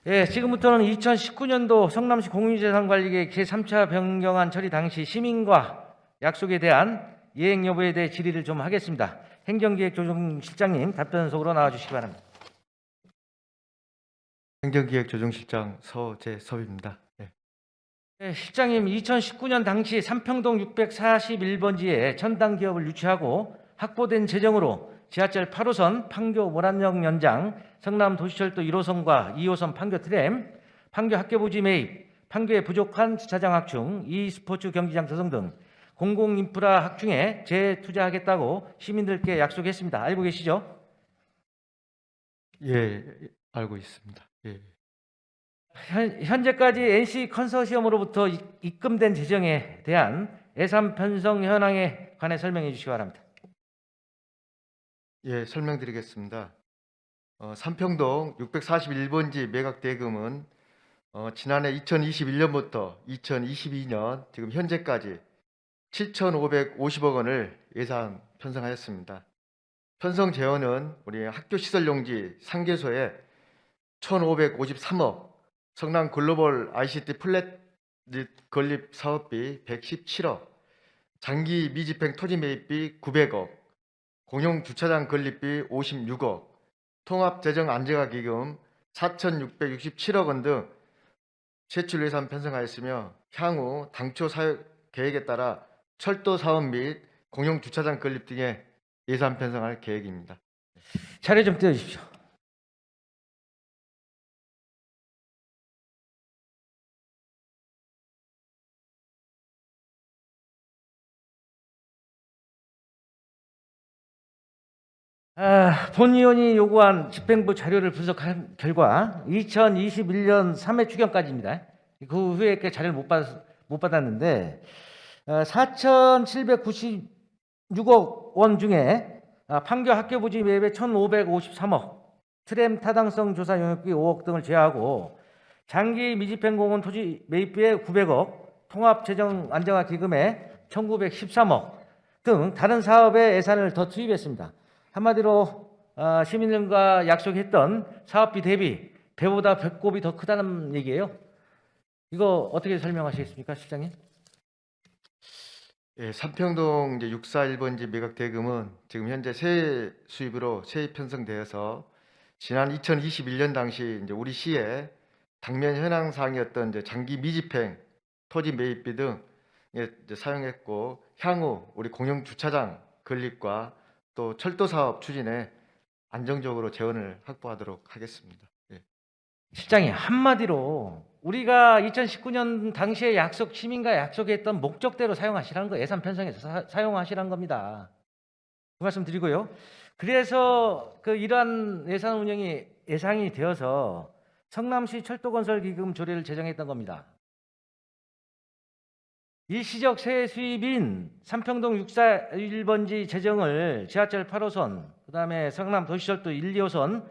예, 지금부터는 2019년도 성남시 공유재산관리계획 제3차 변경안 처리 당시 시민과 약속에 대한 이행 여부에 대해 질의를 좀 하겠습니다. 행정기획조정실장님 답변석으로 나와주시기 바랍니다. 행정기획조정실장 서재섭입니다. 예, 실장님, 2019년 당시 삼평동 641번지에 전당 기업을 유치하고 확보된 재정으로 지하철 8호선 판교 모란역 연장, 성남 도시철도 1호선과 2호선 판교 트램, 판교 학교부지 매입, 판교에 부족한 주차장 확충, e스포츠 경기장 조성 등 공공인프라 확충에 재투자하겠다고 시민들께 약속했습니다. 알고 계시죠? 예, 알고 있습니다. 예. 현재까지 NC 컨소시엄으로부터 입금된 재정에 대한 예산 편성 현황에 관해 설명해 주시기 바랍니다. 예, 설명드리겠습니다. 삼평동 641번지 매각 대금은 지난해 2021년부터 2022년 지금 현재까지 7,550억 원을 예산 편성하였습니다. 편성 재원은 우리 학교시설용지 상계소에 1,553억, 성남 글로벌 ICT 플랫 건립 사업비 117억, 장기 미집행 토지 매입비 900억, 공용 주차장 건립비 56억, 통합재정 안정화 기금 4,667억 원 등 세출 예산 편성하였으며 향후 당초 사역 계획에 따라 철도 사업 및 공용 주차장 건립 등의 예산 편성할 계획입니다. 차례 좀 띄워주십시오. 본 의원이 요구한 집행부 자료를 분석한 결과 2021년 3회 추경까지입니다. 그 후에 그 자료를 못 받았는데 4,796억 원 중에 판교 학교부지 매입에 1,553억, 트램 타당성 조사 용역비 5억 등을 제외하고 장기 미집행 공원 토지 매입비에 900억, 통합재정 안정화 기금에 1,913억 등 다른 사업에 예산을 더 투입했습니다. 한마디로 시민들과 약속했던 사업비 대비 배보다 배꼽이 더 크다는 얘기예요. 이거 어떻게 설명하시겠습니까, 실장님? 예, 삼평동 이제 641번지 매각 대금은 지금 현재 세액 수입으로 세입 편성되어서 지난 2021년 당시 이제 우리 시에 당면 현황 사항이었던 이제 장기 미집행 토지 매입비 등 이제 사용했고 향후 우리 공영 주차장 건립과 또 철도 사업 추진에 안정적으로 재원을 확보하도록 하겠습니다. 예. 실장님, 한마디로 우리가 2019년 당시에 시민과 약속했던 목적대로 사용하시라는 거, 예산 편성해서 사용하시라는 겁니다. 그 말씀 드리고요. 그래서 이러한 예산 운영이 예상이 되어서 성남시 철도건설기금 조례를 제정했던 겁니다. 일시적 세액 수입인 삼평동 641번지 재정을 지하철 8호선, 그다음에 성남 도시철도 1, 2호선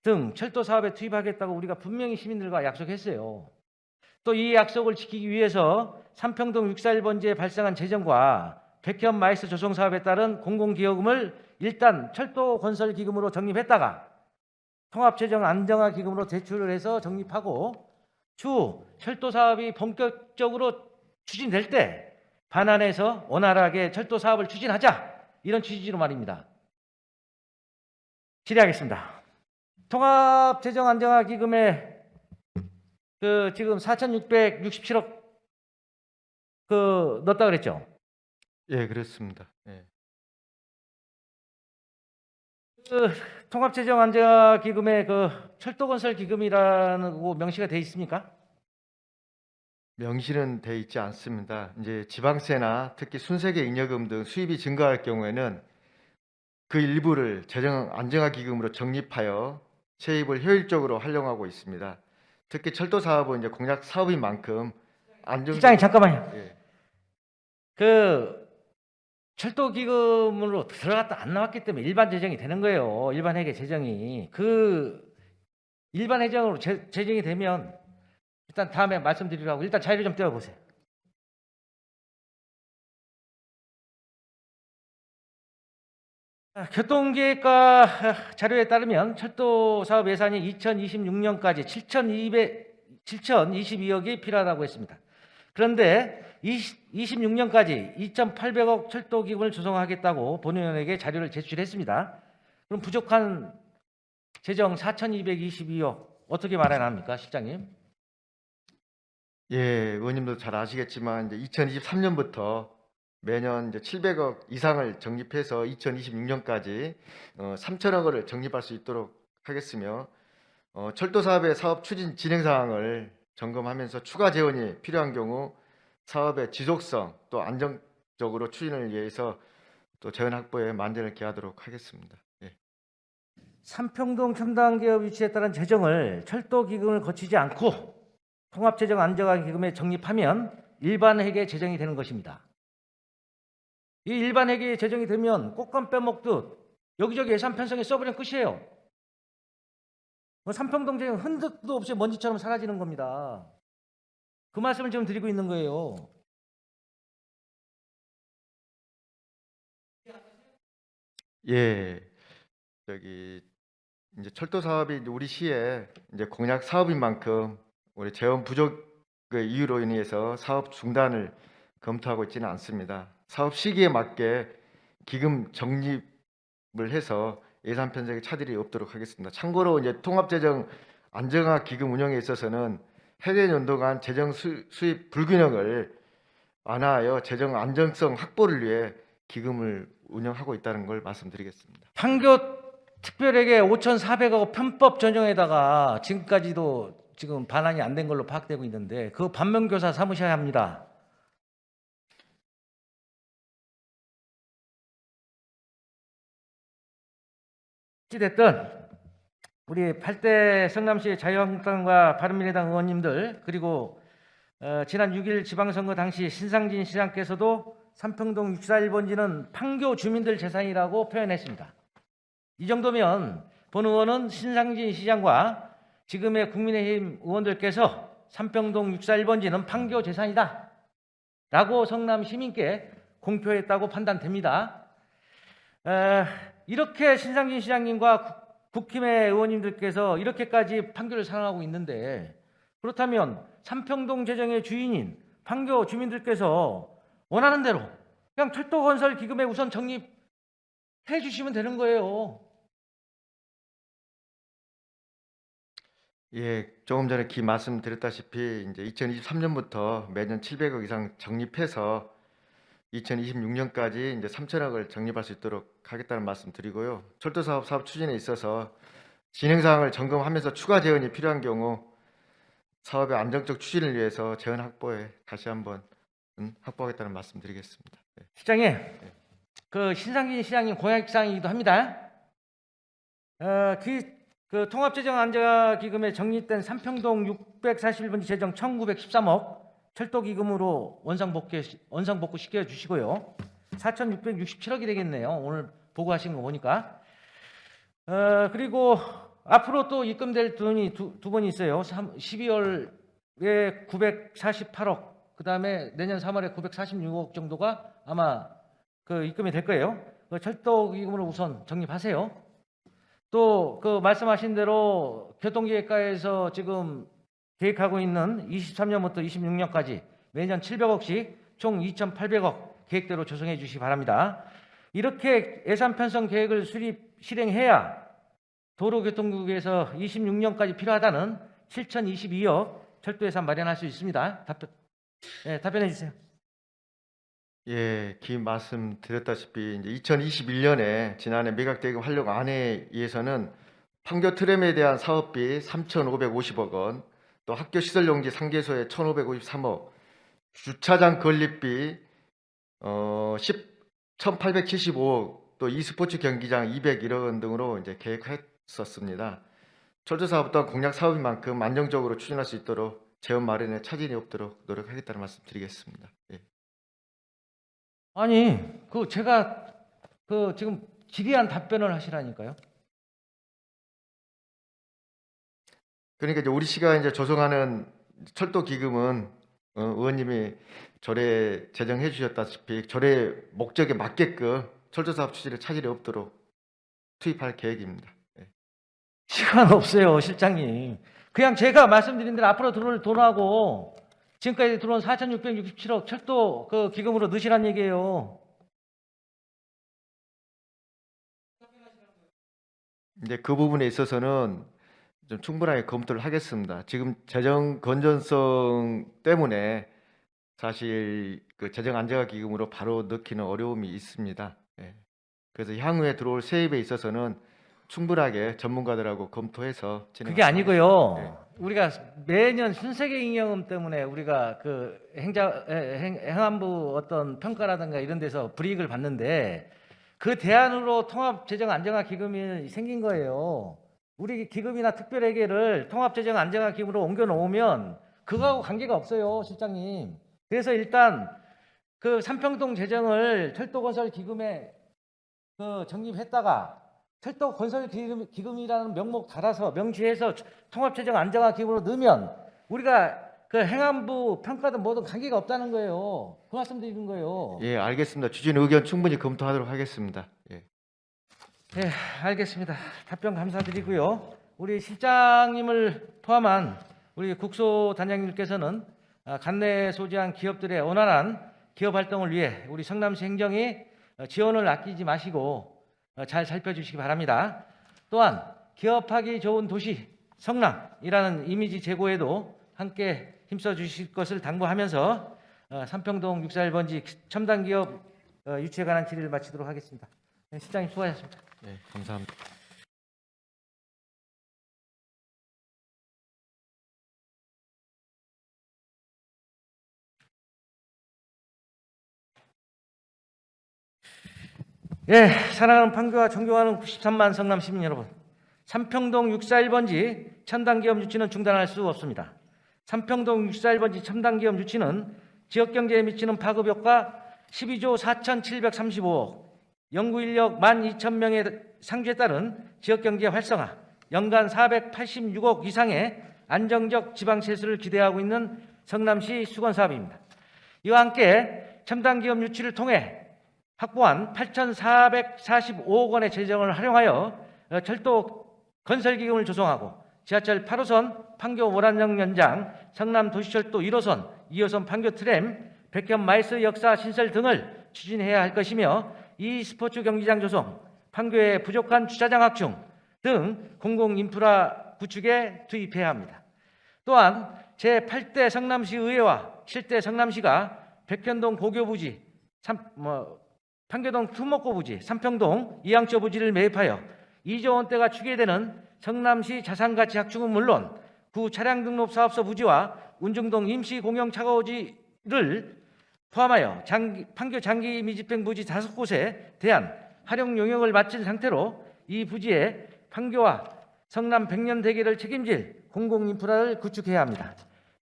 등 철도 사업에 투입하겠다고 우리가 분명히 시민들과 약속했어요. 또 이 약속을 지키기 위해서 삼평동 641번지에 발생한 재정과 백현 마이스 조성 사업에 따른 공공기여금을 일단 철도 건설 기금으로 적립했다가 통합재정 안정화 기금으로 대출을 해서 적립하고 추후 철도 사업이 본격적으로 추진될 때 반환해서 원활하게 철도 사업을 추진하자, 이런 취지로 말입니다. 질의하겠습니다. 통합재정 안정화 기금에 지금 4,667억 넣었다 그랬죠? 예, 그렇습니다. 예. 통합재정 안정화 기금에 철도건설 기금이라는 거 명시가 돼 있습니까? 명시는 돼 있지 않습니다. 이제 지방세나 특히 순세계 잉여금 등 수입이 증가할 경우에는 그 일부를 재정 안정화 기금으로 적립하여 세입을 효율적으로 활용하고 있습니다. 특히 철도 사업은 이제 공약 사업인 만큼 실장님, 잠깐만요. 예. 철도 기금으로 들어갔다 안 나왔기 때문에 일반 재정이 되는 거예요. 일반 회계 재정이. 일반 회정으로 재정이 되면 일단 다음에 말씀드리라고 일단 자료 좀 떼어보세요. 교통계획과 자료에 따르면 철도 사업 예산이 2026년까지 7,022억이 필요하다고 했습니다. 그런데 26년까지 2,800억 철도 기금을 조성하겠다고 본의원에게 자료를 제출했습니다. 그럼 부족한 재정 4,222억 어떻게 마련합니까, 실장님? 예, 의원님도 잘 아시겠지만 이제 2023년부터 매년 이제 700억 이상을 적립해서 2026년까지 3천억 원을 적립할 수 있도록 하겠으며 철도 사업의 사업 추진 진행 사항을 점검하면서 추가 재원이 필요한 경우 사업의 지속성 또 안정적으로 추진을 위해서 또 재원 확보에 만전을 기하도록 하겠습니다. 예. 삼평동 첨단기업 유치에 따른 재정을 철도 기금을 거치지 않고 통합재정 안정화 기금에 적립하면 일반 회계 재정이 되는 것입니다. 이 일반 회계 재정이 되면 꽃감 빼먹듯 여기저기 예산 편성에 써버리면 끝이에요. 삼평동 재정 흔적도 없이 먼지처럼 사라지는 겁니다. 그 말씀을 지금 드리고 있는 거예요. 예. 이제 철도 사업이 이제 우리 시에 이제 공약 사업인 만큼 우리 재원 부족의 이유로 인해서 사업 중단을 검토하고 있지는 않습니다. 사업 시기에 맞게 기금 적립을 해서 예산 편성에 차질이 없도록 하겠습니다. 참고로 이제 통합재정 안정화 기금 운영에 있어서는 해외 연도 간 재정 수입 불균형을 완화하여 재정 안정성 확보를 위해 기금을 운영하고 있다는 걸 말씀드리겠습니다. 판교 특별회계 5,400억 편법 전용에다가 지금까지도 지금 반환이 안 된 걸로 파악되고 있는데 그 반면교사 삼으셔야 합니다. 어찌됐든 우리 8대 성남시 자유한국당과 바른미래당 의원님들 그리고 지난 6일 지방선거 당시 신상진 시장께서도 삼평동 641번지는 판교 주민들 재산이라고 표현했습니다. 이 정도면 본 의원은 신상진 시장과 지금의 국민의힘 의원들께서 삼평동 641번지는 판교 재산이다 라고 성남 시민께 공표했다고 판단됩니다. 이렇게 신상진 시장님과 국힘의 의원님들께서 이렇게까지 판교를 사랑하고 있는데 그렇다면 삼평동 재정의 주인인 판교 주민들께서 원하는 대로 그냥 철도건설 기금에 우선 적립해 주시면 되는 거예요. 예, 조금 전에 말씀드렸다시피 이제 2023년부터 매년 700억 이상 적립해서 2026년까지 이제 3천억을 적립할 수 있도록 하겠다는 말씀드리고요. 철도 사업 추진에 있어서 진행 사항을 점검하면서 추가 재원이 필요한 경우 사업의 안정적 추진을 위해서 재원 확보에 다시 한번 확보하겠다는 말씀드리겠습니다. 네. 시장님, 그 신상진 시장님 공약사항이기도 합니다. 그 통합재정 안정화 기금에 적립된 삼평동 641번지 재정 1,913억 철도 기금으로 원상복구 시켜 주시고요. 4,667억이 되겠네요. 오늘 보고하신 거 보니까. 그리고 앞으로 또 입금될 돈이 두 번이 있어요. 12월에 948억, 그 다음에 내년 3월에 946억 정도가 아마 그 입금이 될 거예요. 그 철도 기금으로 우선 적립하세요. 또 그 말씀하신 대로 교통계획과에서 지금 계획하고 있는 23년부터 26년까지 매년 700억씩 총 2,800억 계획대로 조성해 주시기 바랍니다. 이렇게 예산 편성 계획을 실행해야 도로교통국에서 26년까지 필요하다는 7,022억 철도 예산 마련할 수 있습니다. 답변해 주세요. 예, 말씀드렸다시피 이제 2021년에 지난해 매각대금 활용 안에 의해서는 판교 트램에 대한 사업비 3,550억 원, 또 학교 시설 용지 상계소에 1,553억, 주차장 건립비 1,875억, 또 e스포츠 경기장 201억 원 등으로 이제 계획했었습니다. 철도 사업 또한 공약 사업인 만큼 안정적으로 추진할 수 있도록 재원 마련에 차질이 없도록 노력하겠다는 말씀드리겠습니다. 예. 아니, 제가 지금 질의한 답변을 하시라니까요. 그러니까 이제 우리 시가 이제 조성하는 철도 기금은 의원님이 절에 제정해 주셨다시피 절의 목적에 맞게끔 철도 사업 추진에 차질이 없도록 투입할 계획입니다. 예. 시간 없어요, 실장님. 그냥 제가 말씀드린 대로 앞으로 들어올 돈하고 지금까지 들어온 4,667억 철도 그 기금으로 넣으시란 얘기예요. 이제 그 부분에 있어서는 좀 충분하게 검토를 하겠습니다. 지금 재정 건전성 때문에 사실 그 재정 안정화 기금으로 바로 넣기는 어려움이 있습니다. 예. 그래서 향후에 들어올 세입에 있어서는 충분하게 전문가들하고 검토해서 그게 진행하겠습니다. 아니고요. 우리가 매년 신세계 잉여금 때문에 우리가 그 행안부 어떤 평가라든가 이런 데서 불이익을 받는데 그 대안으로 통합재정 안정화 기금이 생긴 거예요. 우리 기금이나 특별회계를 통합재정 안정화 기금으로 옮겨 놓으면 그거하고 관계가 없어요, 실장님. 그래서 일단 그 삼평동 재정을 철도건설 기금에 그 적립했다가 철도 건설 기금이라는 명목 달아서 명시해서 통합재정 안정화 기금으로 넣으면 우리가 그 행안부 평가든 뭐든 관계가 없다는 거예요. 그 말씀 드리는 거예요. 예, 알겠습니다. 주진 의견 충분히 검토하도록 하겠습니다. 예. 네, 알겠습니다. 답변 감사드리고요. 우리 실장님을 포함한 우리 국소단장님께서는 관내에 소지한 기업들의 원활한 기업 활동을 위해 우리 성남시 행정이 지원을 아끼지 마시고 잘 살펴주시기 바랍니다. 또한 기업하기 좋은 도시 성남이라는 이미지 제고에도 함께 힘써 주실 것을 당부하면서 삼평동 641번지 첨단 기업 유치에 관한 질의를 마치도록 하겠습니다. 네, 실장님 수고하셨습니다. 네, 감사합니다. 예, 사랑하는 판교와 존경하는 93만 성남 시민 여러분, 삼평동 641번지 첨단기업 유치는 중단할 수 없습니다. 삼평동 641번지 첨단기업 유치는 지역경제에 미치는 파급효과 12조 4,735억, 연구인력 12,000명의 상주에 따른 지역경제 활성화, 연간 486억 이상의 안정적 지방세수를 기대하고 있는 성남시 수건사업입니다. 이와 함께 첨단기업 유치를 통해 확보한 8,445억 원의 재정을 활용하여 철도 건설기금을 조성하고 지하철 8호선 판교 월안역 연장, 성남 도시철도 1호선, 2호선 판교 트램, 백현 마이스 역사 신설 등을 추진해야 할 것이며 e스포츠 경기장 조성, 판교의 부족한 주차장 확충 등 공공인프라 구축에 투입해야 합니다. 또한 제8대 성남시 의회와 7대 성남시가 백현동 고교부지, 판교동 투목고부지, 삼평동 이양초 부지를 매입하여 2조 원대가 추계되는 성남시 자산가치 확충은 물론 구 차량 등록 사업소 부지와 운중동 임시 공영 차고지를 포함하여 판교 장기 미집행 부지 5곳에 대한 활용 용역을 마친 상태로 이 부지에 판교와 성남 백년 대계를 책임질 공공인프라를 구축해야 합니다.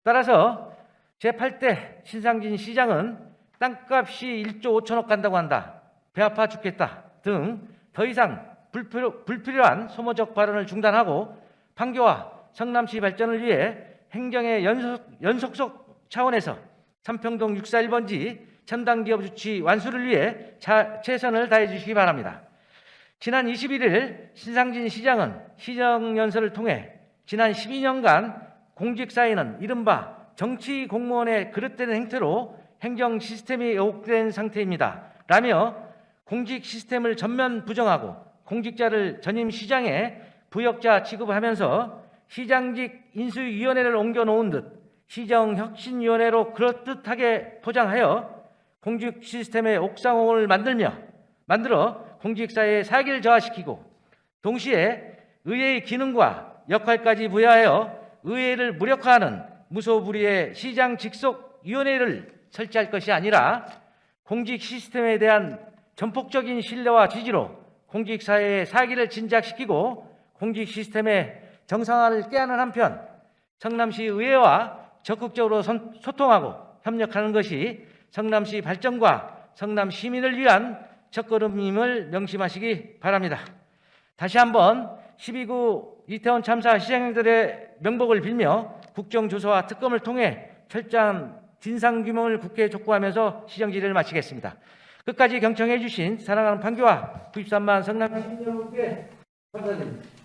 따라서 제8대 신상진 시장은 땅값이 1조 5천억 간다고 한다, 배 아파 죽겠다 등 더 이상 불필요한 소모적 발언을 중단하고 판교와 성남시 발전을 위해 행정의 연속적 차원에서 삼평동 641번지 첨단기업 유치 완수를 위해 최선을 다해 주시기 바랍니다. 지난 21일 신상진 시장은 시정연설을 통해 지난 12년간 공직사회는 이른바 정치 공무원의 그릇되는 행태로 행정 시스템이 왜곡된 상태입니다 라며 공직 시스템을 전면 부정하고 공직자를 전임 시장에 부역자 취급하면서 시장직 인수위원회를 옮겨놓은 듯 시정혁신위원회로 그럴듯하게 포장하여 공직 시스템의 옥상홍을 만들어 공직사회의 사기를 저하시키고 동시에 의회의 기능과 역할까지 부여하여 의회를 무력화하는 무소불위의 시장 직속위원회를 설치할 것이 아니라 공직 시스템에 대한 전폭적인 신뢰와 지지로 공직사회의 사기를 진작시키고 공직 시스템의 정상화를 깨하는 한편 성남시 의회와 적극적으로 소통하고 협력하는 것이 성남시 발전과 성남 시민을 위한 첫걸음임을 명심하시기 바랍니다. 다시 한번 12구 이태원 참사 시장님들의 명복을 빌며 국정조사와 특검을 통해 철저한 진상규명을 국회에 촉구하면서 시정질의를 마치겠습니다. 끝까지 경청해 주신 사랑하는 판교와 93만 성남 시민 여러분께 감사드립니다.